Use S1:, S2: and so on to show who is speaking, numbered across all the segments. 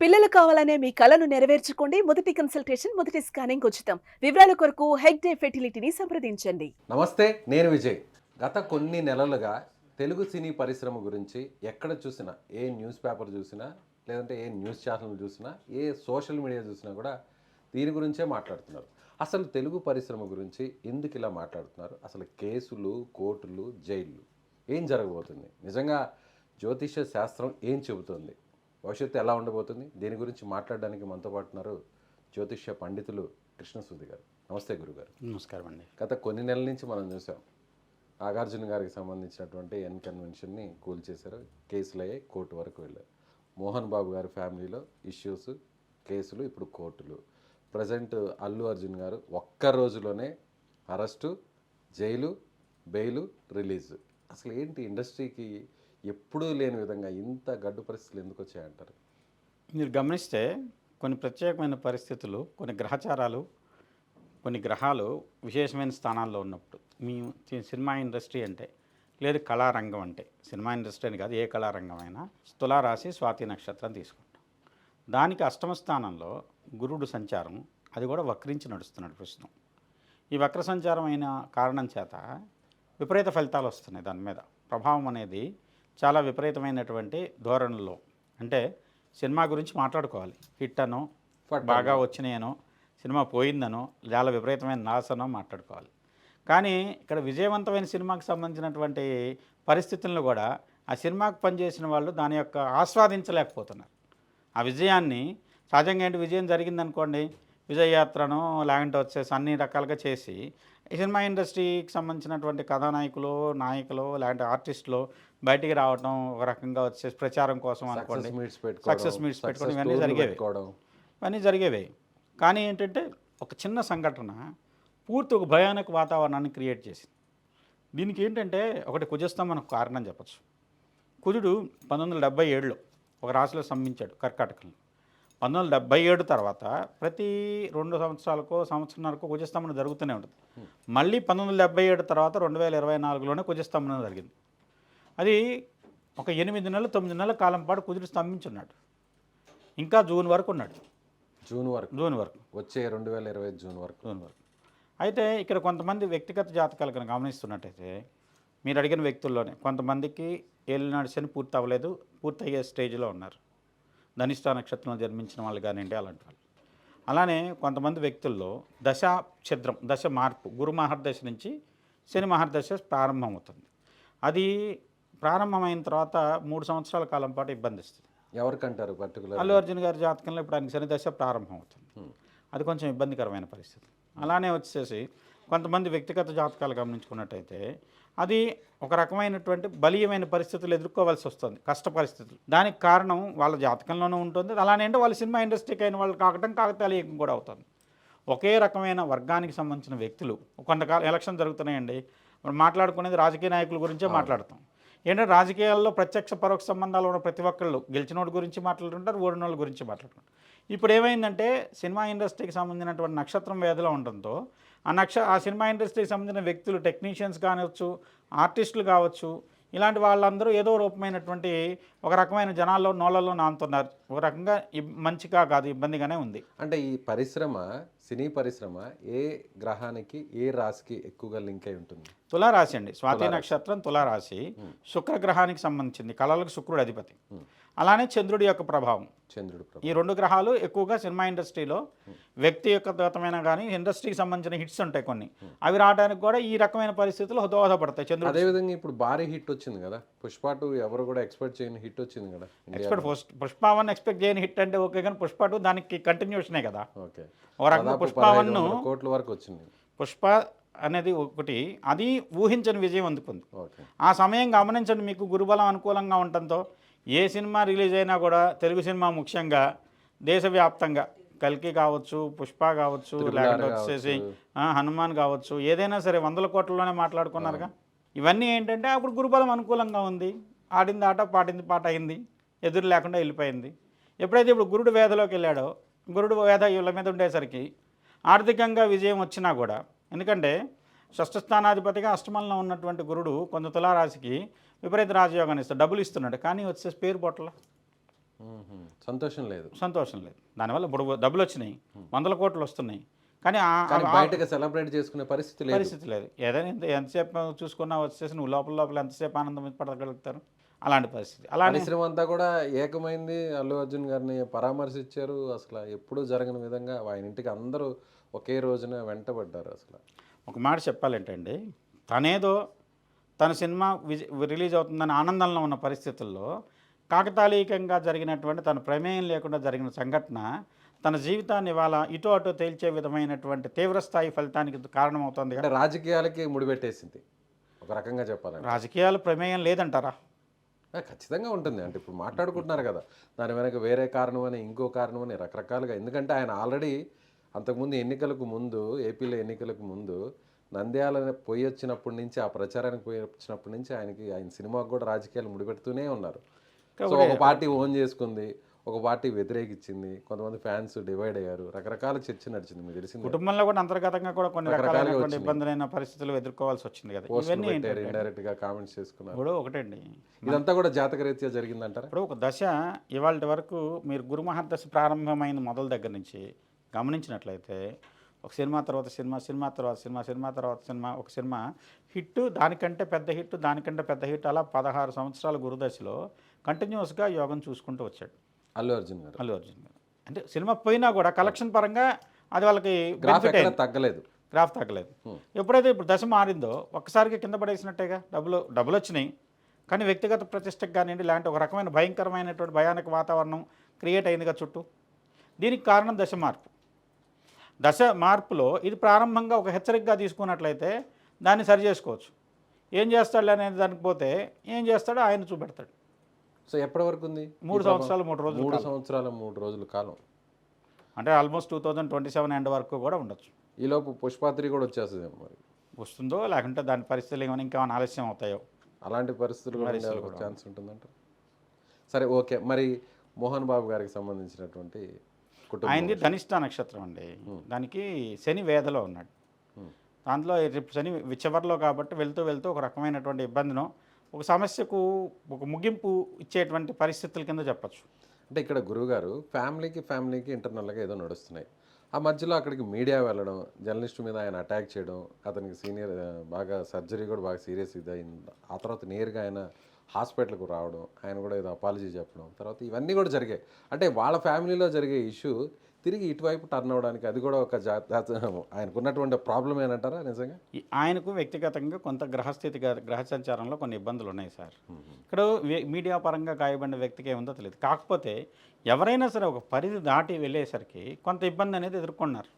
S1: పిల్లలు కావాలనే మీ కలను నెరవేర్చుకోండి. మొదటి కన్సల్టేషన్, మొదటి స్కానింగ్ ఉచితం. వివరాల కొరకు హెగ్డే ఫెర్టిలిటీని సంప్రదించండి.
S2: నమస్తే, నేను విజయ్. గత కొన్ని నెలలుగా తెలుగు సినీ పరిశ్రమ గురించి ఎక్కడ చూసినా, ఏ న్యూస్ పేపర్ చూసినా, లేదంటే ఏ న్యూస్ ఛానల్ చూసినా, ఏ సోషల్ మీడియా చూసినా కూడా దీని గురించే మాట్లాడుతున్నారు. అసలు తెలుగు పరిశ్రమ గురించి ఎందుకు ఇలా మాట్లాడుతున్నారు? అసలు కేసులు, కోర్టులు, జైళ్ళు ఏం జరగబోతుంది? నిజంగా జ్యోతిష్య శాస్త్రం ఏం చెబుతుంది? భవిష్యత్తు ఎలా ఉండబోతుంది? దీని గురించి మాట్లాడడానికి మనతో పాటు ఉన్నారు జ్యోతిష్య పండితులు కృష్ణసూది గారు. నమస్తే గురుగారు.
S3: నమస్కారం అండి.
S2: గత కొన్ని నెలల నుంచి మనం చూసాం, నాగార్జున గారికి సంబంధించినటువంటి ఎన్ కన్వెన్షన్ని కూల్చేశారు, కేసులు అయ్యాయి, కోర్టు వరకు వెళ్ళారు. మోహన్ బాబు గారి ఫ్యామిలీలో ఇష్యూస్, కేసులు, ఇప్పుడు కోర్టులు. ప్రజెంట్ అల్లు అర్జున్ గారు ఒక్క రోజులోనే అరెస్టు, జైలు, బెయిలు, రిలీజ్. అసలు ఏంటి ఇండస్ట్రీకి ఎప్పుడూ లేని విధంగా ఇంత గడ్డు పరిస్థితులు ఎందుకు వచ్చాయంటారు?
S3: మీరు గమనిస్తే కొన్ని ప్రత్యేకమైన పరిస్థితులు, కొన్ని గ్రహచారాలు, కొన్ని గ్రహాలు విశేషమైన స్థానాల్లో ఉన్నప్పుడు మీ సినిమా ఇండస్ట్రీ అంటే, లేదు కళారంగం అంటే, సినిమా ఇండస్ట్రీ అని కాదు, ఏ కళారంగమైనా తులారాశి స్వాతి నక్షత్రం తీసుకుంటాం. దానికి అష్టమ స్థానంలో గురుడు సంచారం, అది కూడా వక్రించి నడుస్తున్నాడు ప్రస్తుతం. ఈ వక్ర సంచారం అయిన కారణం చేత విపరీత ఫలితాలు వస్తున్నాయి. దాని మీద ప్రభావం అనేది చాలా విపరీతమైనటువంటి ధోరణిలో, అంటే సినిమా గురించి మాట్లాడుకోవాలి, హిట్ అనో, బాగా వచ్చినాయనో, సినిమా పోయిందనో, చాలా విపరీతమైన నాశనో మాట్లాడుకోవాలి. కానీ ఇక్కడ విజయవంతమైన సినిమాకి సంబంధించినటువంటి పరిస్థితులను కూడా ఆ సినిమాకు పనిచేసిన వాళ్ళు దాని యొక్క ఆస్వాదించలేకపోతున్నారు. ఆ విజయాన్ని సహజంగా ఏంటి, విజయం జరిగిందనుకోండి, విజయయాత్రను లేకుంటే వచ్చేసి అన్ని రకాలుగా చేసి ఈ సినిమా ఇండస్ట్రీకి సంబంధించినటువంటి కథానాయకులు, నాయకులు, లేదంటే ఆర్టిస్టులు బయటికి రావడం, ఒక రకంగా వచ్చేసి ప్రచారం కోసం అనుకోండి, సక్సెస్ మీట్స్ పెట్టుకోవడం, ఇవన్నీ జరిగేవి. కానీ ఏంటంటే ఒక చిన్న సంఘటన పూర్తి ఒక భయానక వాతావరణాన్ని క్రియేట్ చేసింది. దీనికి ఏంటంటే ఒకటి కుజస్తంభం ఒక కారణం చెప్పచ్చు. కుజుడు 1977లో ఒక రాశిలో సంభించాడు, కర్కాటకంలో. 1977 తర్వాత ప్రతి 2 సంవత్సరాలకో సంవత్సరాలకో కుజస్తంభన జరుగుతూనే ఉంటుంది. మళ్ళీ 1977 తర్వాత 2024లోనే కుజస్తంభన జరిగింది. అది ఒక 8 నెలలు 9 నెలల కాలం పాటు కుజుడు స్తంభించున్నాడు. ఇంకా జూన్ వరకు ఉన్నాడు. జూన్ వరకు
S2: వచ్చే 2020 జూన్ వరకు.
S3: అయితే ఇక్కడ కొంతమంది వ్యక్తిగత జాతకాలు కనుక గమనిస్తున్నట్టయితే, మీరు అడిగిన వ్యక్తుల్లోనే కొంతమందికి ఏలినాడు శని పూర్తి అవ్వలేదు, పూర్తయ్యే స్టేజ్లో ఉన్నారు. ధనిష్ట నక్షత్రంలో జన్మించిన వాళ్ళు కానివ్వండి, అలాంటి వాళ్ళు. అలానే కొంతమంది వ్యక్తుల్లో దశ ఛిద్రం, దశ మార్పు, గురు మహర్దశ నుంచి శని మహర్దశ ప్రారంభమవుతుంది. అది ప్రారంభమైన తర్వాత 3 సంవత్సరాల కాలం పాటు ఇబ్బంది ఇస్తుంది.
S2: ఎవరికంటారు పర్టికులర్?
S3: అల్లు అర్జున్ గారి జాతకంలో ఇప్పుడు ఆయనకి శని దశ ప్రారంభమవుతుంది. అది కొంచెం ఇబ్బందికరమైన పరిస్థితి. అలానే వచ్చేసి కొంతమంది వ్యక్తిగత జాతకాలు గమనించుకున్నట్టయితే అది ఒక రకమైనటువంటి బలీయమైన పరిస్థితులు ఎదుర్కోవాల్సి వస్తుంది, కష్ట పరిస్థితులు. దానికి కారణం వాళ్ళ జాతకంలోనే ఉంటుంది. అలానే అంటే వాళ్ళ సినిమా ఇండస్ట్రీకి అయిన వాళ్ళు కాకటం కాకతాళీయం కూడా అవుతుంది. ఒకే రకమైన వర్గానికి సంబంధించిన వ్యక్తులు కొంతకాలం ఎలక్షన్ జరుగుతున్నాయండి, మనం మాట్లాడుకునేది రాజకీయ నాయకుల గురించే మాట్లాడతాం. ఏంటంటే రాజకీయాల్లో ప్రత్యక్ష పరోక్ష సంబంధాలు ఉన్న ప్రతి ఒక్కళ్ళు గెలిచినోడి గురించి మాట్లాడుతుంటారు, ఓడినోళ్ళ గురించి మాట్లాడుతుంటారు. ఇప్పుడు ఏమైందంటే సినిమా ఇండస్ట్రీకి సంబంధించినటువంటి నక్షత్రం వేదిలో ఉండడంతో ఆ సినిమా ఇండస్ట్రీకి సంబంధించిన వ్యక్తులు, టెక్నీషియన్స్ కావచ్చు, ఆర్టిస్టులు కావచ్చు, ఇలాంటి వాళ్ళందరూ ఏదో రూపమైనటువంటి ఒక రకమైన జనాల్లో నోళ్ళల్లో నానుతున్నారు. ఒక రకంగా మంచిగా కాదు, ఇబ్బందిగానే ఉంది.
S2: అంటే ఈ పరిశ్రమ, సినీ పరిశ్రమ ఏ గ్రహానికి, ఏ రాశికి ఎక్కువగా లింక్ అయి ఉంటుంది?
S3: తులారాశి అండి, స్వాతి నక్షత్రం తులారాశి. శుక్రగ్రహానికి సంబంధించింది, కళలకు శుక్రుడు అధిపతి. అలానే చంద్రుడి యొక్క ప్రభావం. ఈ 2 గ్రహాలు ఎక్కువగా సినిమా ఇండస్ట్రీలో వ్యక్తిగతమైన కానీ ఇండస్ట్రీకి సంబంధించిన హిట్స్ ఉంటాయి కొన్ని, అవి రావడానికి కూడా ఈ రకమైన పరిస్థితులు దోహదపడతాయి. చంద్రుడు
S2: అదేవిధంగా ఇప్పుడు భారీ హిట్ వచ్చింది కదా, పుష్ప 2 ఎవరు కూడా ఎక్స్పెక్ట్ చేయని హిట్ వచ్చింది కదా.
S3: పుష్ప 1 ఎక్స్పెక్ట్ చేయని హిట్ అంటే ఓకే, కానీ పుష్ప 2 దానికి కంటిన్యూషనే కదా.
S2: ఓకే,
S3: ఒక రకంగా పుష్ప 1
S2: కోట్ల వరకు వచ్చింది.
S3: పుష్ప అనేది ఒకటి, అది ఊహించని విజయం అందుకుంది. ఆ సమయం గమనించండి, మీకు గురుబలం అనుకూలంగా ఉండటంతో ఏ సినిమా రిలీజ్ అయినా కూడా తెలుగు సినిమా ముఖ్యంగా దేశవ్యాప్తంగా కల్కి కావచ్చు, పుష్ప కావచ్చు, లేకపోతే వచ్చేసి హనుమాన్ కావచ్చు, ఏదైనా సరే 100 కోట్లలోనే మాట్లాడుకున్నారుగా. ఇవన్నీ ఏంటంటే అప్పుడు గురుబలం అనుకూలంగా ఉంది, ఆడింది ఆట, పాటింది పాట అయింది, ఎదురు లేకుండా వెళ్ళిపోయింది. ఎప్పుడైతే ఇప్పుడు గురుడు వేదలోకి వెళ్ళాడో, గురుడు వేద వీళ్ళ మీద ఉండేసరికి ఆర్థికంగా విజయం వచ్చినా కూడా, ఎందుకంటే షష్ఠస్థానాధిపతిగా అష్టమంలో ఉన్నటువంటి గురుడు కొంత తులారాశికి విపరీత రాజయోగాన్ని ఇస్తాడు, డబ్బులు ఇస్తున్నాడు, కానీ వచ్చే పేరు పొట్ల
S2: సంతోషం లేదు.
S3: సంతోషం లేదు. దానివల్ల ఇప్పుడు డబ్బులు వచ్చినాయి, 100 కోట్లు వస్తున్నాయి, కానీ
S2: కానీ బయటగా సెలబ్రేట్ చేసుకునే పరిస్థితి లేదు.
S3: పరిస్థితి లేదు. ఏదైనా ఎంతసేపు చూసుకున్నా వచ్చేసి నువ్వు లోపల లోపల ఎంతసేపు ఆనందం పడగలుగుతారు, అలాంటి పరిస్థితి. అలానే
S2: పరిశ్రమ అంతా కూడా ఏకమైంది. అల్లు అర్జున్ గారిని పరామర్శించారు. అసలు ఎప్పుడూ జరగని విధంగా ఆయన ఇంటికి అందరూ ఒకే రోజున వెంటబడ్డారు. అసలు
S3: ఒక మాట చెప్పాలంటే తనేదో తన సినిమా రిలీజ్ అవుతుందని ఆనందంలో ఉన్న పరిస్థితుల్లో కాకతాళీయంగా జరిగినటువంటి తన ప్రమేయం లేకుండా జరిగిన సంఘటన తన జీవితాన్ని ఇవాళ ఇటు అటు తేల్చే విధమైనటువంటి తీవ్రస్థాయి ఫలితానికి కారణమవుతుంది.
S2: అంటే రాజకీయాలకి ముడిపెట్టేసింది ఒక రకంగా చెప్పాలంటే.
S3: రాజకీయాల ప్రమేయం లేదంటారా?
S2: ఖచ్చితంగా ఉంటుంది. అంటే ఇప్పుడు మాట్లాడుకుంటున్నారు కదా, దాని వెనక వేరే కారణం అని, ఇంకో కారణం అని, రకరకాలుగా. ఎందుకంటే ఆయన ఆల్రెడీ అంతకుముందు ఎన్నికలకు ముందు, ఏపీలో ఎన్నికలకు ముందు నంద్యాల పోయి వచ్చినప్పటి నుంచి, ఆ ప్రచారానికి పోయి వచ్చినప్పటి నుంచి ఆయన సినిమాకు కూడా రాజకీయాలు ముడిపెడుతూనే ఉన్నారు. సో ఒక పార్టీ ఓన్ చేసుకుంది, ఒక పార్టీ వ్యతిరేకించింది, కొంతమంది ఫ్యాన్స్ డివైడ్ అయ్యారు, రకరకాల చర్చ నడిచింది. మీకు తెలిసింది.
S3: కుటుంబంలో కూడా అంతర్గతంగా కూడా కొన్ని రకాలైనటువంటి ఇబ్బందులైన పరిస్థితులు ఎదుర్కోవాల్సి వచ్చింది కదా. ఇవన్నీ
S2: ఇండైరెక్ట్ గా కామెంట్స్ చేసుకున్నారు.
S3: ఇప్పుడు ఒకటండి,
S2: ఇదంతా కూడా జాతకరీత్యా జరిగిందంటారా?
S3: ఇప్పుడు ఒక దశ ఇవాళ వరకు మీరు గురుమహర్దశ ప్రారంభమైన మొదల దగ్గర నుంచి గమనించినట్లయితే ఒక సినిమా తర్వాత సినిమా, సినిమా తర్వాత సినిమా, సినిమా తర్వాత సినిమా, ఒక సినిమా హిట్, దానికంటే పెద్ద హిట్, దానికంటే పెద్ద హిట్, అలా 16 సంవత్సరాల గురుదశలో కంటిన్యూస్గా యోగం చూసుకుంటూ వచ్చాడు
S2: అల్లు అర్జున్ గారు.
S3: అంటే సినిమా పోయినా కూడా కలెక్షన్ పరంగా అది వాళ్ళకి
S2: గ్రాఫ్ తగ్గలేదు.
S3: గ్రాఫ్ తగ్గలేదు. ఎప్పుడైతే ఇప్పుడు దశ మారిందో ఒక్కసారిగా కింద పడేసినట్టేగా. డబ్బులు వచ్చినాయి, కానీ వ్యక్తిగత ప్రతిష్టకు కానివ్వండి, ఇలాంటి ఒక రకమైన భయంకరమైనటువంటి భయానక వాతావరణం క్రియేట్ అయిందిగా చుట్టూ. దీనికి కారణం దశ మార్పు. దశ మార్పులో ఇది ప్రారంభంగా ఒక హెచ్చరికగా తీసుకున్నట్లయితే దాన్ని సరి చేసుకోవచ్చు. ఏం చేస్తాడు అనేది దానికి పోతే ఏం చేస్తాడో ఆయన చూపెడతాడు.
S2: సో ఎప్పటి వరకు ఉంది?
S3: 3 సంవత్సరాలు 3 రోజులు.
S2: 3 సంవత్సరాలు 3 రోజుల కాలం.
S3: అంటే ఆల్మోస్ట్ 2027 ఎండ్ వరకు కూడా ఉండొచ్చు.
S2: ఈలోపు పుష్పాత్రి కూడా వచ్చేస్తుంది. మరి
S3: వస్తుందో లేకుంటే దాని పరిస్థితులు ఏమైనా ఇంకేమైనా ఆలస్యం అవుతాయో,
S2: అలాంటి పరిస్థితులు కూడా ఛాన్స్ ఉంటుందంట. సరే, ఓకే. మరి మోహన్ బాబు గారికి సంబంధించినటువంటి కుటుంబం,
S3: ఆయనది ధనిష్ట నక్షత్రం అండి. దానికి శని వేదలో ఉన్నాడు. దాంట్లో శని చివరిలో కాబట్టి వెళ్తూ వెళ్తూ ఒక రకమైనటువంటి ఇబ్బందిను, ఒక సమస్యకు ఒక ముగింపు ఇచ్చేటువంటి పరిస్థితుల కింద చెప్పచ్చు.
S2: అంటే ఇక్కడ గురువుగారు ఫ్యామిలీకి ఇంటర్నల్గా ఏదో నడుస్తున్నాయి. ఆ మధ్యలో అక్కడికి మీడియా వెళ్ళడం, జర్నలిస్ట్ మీద ఆయన అటాక్ చేయడం, అతనికి సీనియర్ బాగా సర్జరీ కూడా బాగా సీరియస్ ఇదైంది. ఆ తర్వాత నేరుగా ఆయన హాస్పిటల్కు రావడం, ఆయన కూడా ఏదో అపాలజీ చెప్పడం, తర్వాత ఇవన్నీ కూడా జరిగాయి. అంటే వాళ్ళ ఫ్యామిలీలో జరిగే ఇష్యూ తిరిగి ఇటువైపు టర్న్ అవ్వడానికి అది కూడా ఒక ఆయనకు ఉన్నటువంటి ప్రాబ్లం ఏనంటారా నిజంగా?
S3: ఆయనకు వ్యక్తిగతంగా కొంత గ్రహ సంచారంలో కొన్ని ఇబ్బందులు ఉన్నాయి సార్. ఇక్కడ మీడియా పరంగా గాయపడిన వ్యక్తికి ఏముందో తెలియదు. కాకపోతే ఎవరైనా సరే ఒక పరిధి దాటి వెళ్ళేసరికి కొంత ఇబ్బంది అనేది ఎదుర్కొన్నారు.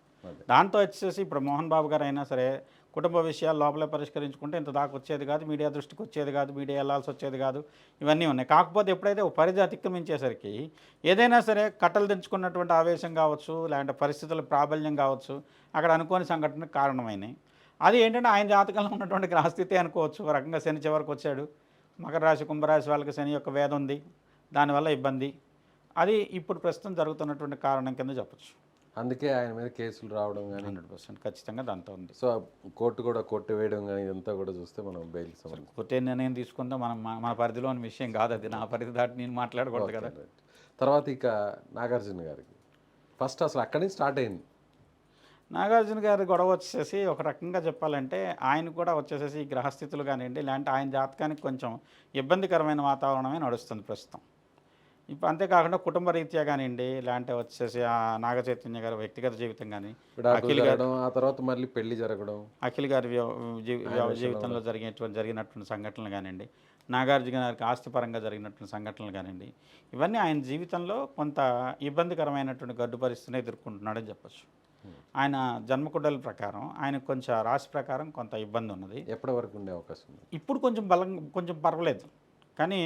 S3: దాంతో వచ్చేసి ఇప్పుడు మోహన్ బాబు గారు అయినా సరే కుటుంబ విషయాలు లోపలే పరిష్కరించుకుంటే ఇంత దాకా వచ్చేది కాదు, మీడియా దృష్టికి వచ్చేది కాదు, మీడియా వెళ్ళాల్సి వచ్చేది కాదు, ఇవన్నీ ఉన్నాయి. కాకపోతే ఎప్పుడైతే ఒక పరిధి అతిక్రమించేసరికి ఏదైనా సరే కట్టలు తెంచుకున్నటువంటి ఆవేశం కావచ్చు, లేదంటే పరిస్థితుల ప్రాబల్యం కావచ్చు, అక్కడ అనుకోని సంఘటనకు కారణమైనాయి. అది ఏంటంటే ఆయన జాతకంలో ఉన్నటువంటి గ్రహస్థితి అనుకోవచ్చు. ఒక రకంగా శని చివరికి వచ్చాడు. మకర రాశి, కుంభరాశి వాళ్ళకి శని యొక్క వేదం ఉంది, దానివల్ల ఇబ్బంది. అది ఇప్పుడు ప్రస్తుతం జరుగుతున్నటువంటి కారణం కింద చెప్పచ్చు.
S2: అందుకే ఆయన మీద కేసులు రావడం కానీ
S3: 100% ఖచ్చితంగా దాంతో ఉంది.
S2: సో కోర్టు కూడా కొట్టు వేయడం కానీ ఇదంతా కూడా చూస్తే మనం బెయిల్
S3: కోర్టు నిర్ణయం తీసుకుంటే మన పరిధిలోని విషయం కాదు అది. నా పరిధి దాటి నేను మాట్లాడకూడదు కదా.
S2: తర్వాత ఇక నాగార్జున గారికి ఫస్ట్ అసలు అక్కడి నుంచి స్టార్ట్ అయింది.
S3: నాగార్జున గారి గొడవ వచ్చేసి ఒక రకంగా చెప్పాలంటే ఆయన కూడా వచ్చేసేసి గ్రహస్థితులు కానివ్వండి, ఇలాంటి ఆయన జాతకానికి కొంచెం ఇబ్బందికరమైన వాతావరణమే నడుస్తుంది ప్రస్తుతం. ఇప్పుడు అంతేకాకుండా కుటుంబ రీత్యా కానివ్వండి, ఇలాంటి వచ్చేసి ఆ నాగ చైతన్య గారి వ్యక్తిగత జీవితం కానీ,
S2: అఖిల్ గారు ఆ తర్వాత మళ్ళీ పెళ్లి జరగడం,
S3: అఖిల్ గారి జీవితంలో జరిగినటువంటి సంఘటనలు కానివ్వండి, నాగార్జున గారికి ఆస్తిపరంగా జరిగినటువంటి సంఘటనలు కానివ్వండి, ఇవన్నీ ఆయన జీవితంలో కొంత ఇబ్బందికరమైనటువంటి గడ్డు పరిస్థితిని ఎదుర్కొంటున్నాడని చెప్పచ్చు. ఆయన జన్మకుండల ప్రకారం ఆయనకు కొంచెం రాశి ప్రకారం కొంత ఇబ్బంది ఉన్నది.
S2: ఎప్పటి వరకు ఉండే అవకాశం ఉంది?
S3: ఇప్పుడు కొంచెం పర్వాలేదు. కానీ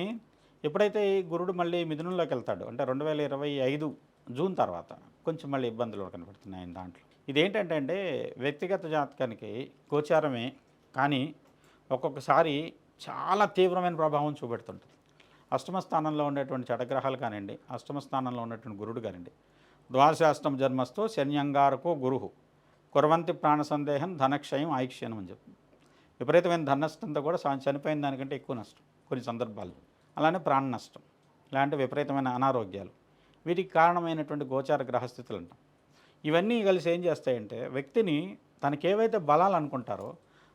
S3: ఎప్పుడైతే గురుడు మళ్ళీ మిథునంలోకి వెళ్తాడు అంటే 2025 జూన్ తర్వాత కొంచెం మళ్ళీ ఇబ్బందులు కనబడుతున్నాయి ఆయన దాంట్లో. ఇదేంటంటే అంటే వ్యక్తిగత జాతకానికి గోచారమే, కానీ ఒక్కొక్కసారి చాలా తీవ్రమైన ప్రభావం చూపెడుతుంటుంది. అష్టమ స్థానంలో ఉండేటువంటి చటగ్రహాలు కానివ్వండి, అష్టమ స్థానంలో ఉన్నటువంటి గురుడు కానివ్వండి, ద్వాదశాష్టమ జన్మస్థో శన్యంగారకో గురువు కురవంతి ప్రాణ సందేహం ధనక్షయం ఆయుక్షీణం అని చెప్పి విపరీతమైన ధన నష్టంతో కూడా చనిపోయిన దానికంటే ఎక్కువ నష్టం కొన్ని సందర్భాలు. అలానే ప్రాణ నష్టం లేదంటే విపరీతమైన అనారోగ్యాలు, వీటికి కారణమైనటువంటి గోచార గ్రహస్థితులు అంటాం. ఇవన్నీ కలిసి ఏం చేస్తాయంటే వ్యక్తిని తనకేవైతే బలాలు అనుకుంటారో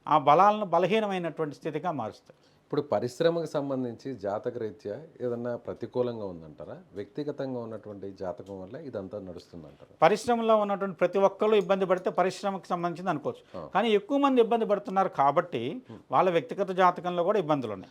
S3: ఆ బలాలను బలహీనమైనటువంటి స్థితిగా మారుస్తాయి.
S2: ఇప్పుడు పరిశ్రమకు సంబంధించి జాతకరీత్యా ఏదన్నా ప్రతికూలంగా ఉందంటారా? వ్యక్తిగతంగా ఉన్నటువంటి జాతకం వల్ల ఇదంతా నడుస్తుందంటారా?
S3: పరిశ్రమలో ఉన్నటువంటి ప్రతి ఒక్కళ్ళు ఇబ్బంది పడితే పరిశ్రమకు సంబంధించింది అనుకోవచ్చు. కానీ ఎక్కువ మంది ఇబ్బంది పడుతున్నారు కాబట్టి వాళ్ళ వ్యక్తిగత జాతకంలో కూడా ఇబ్బందులు ఉన్నాయి.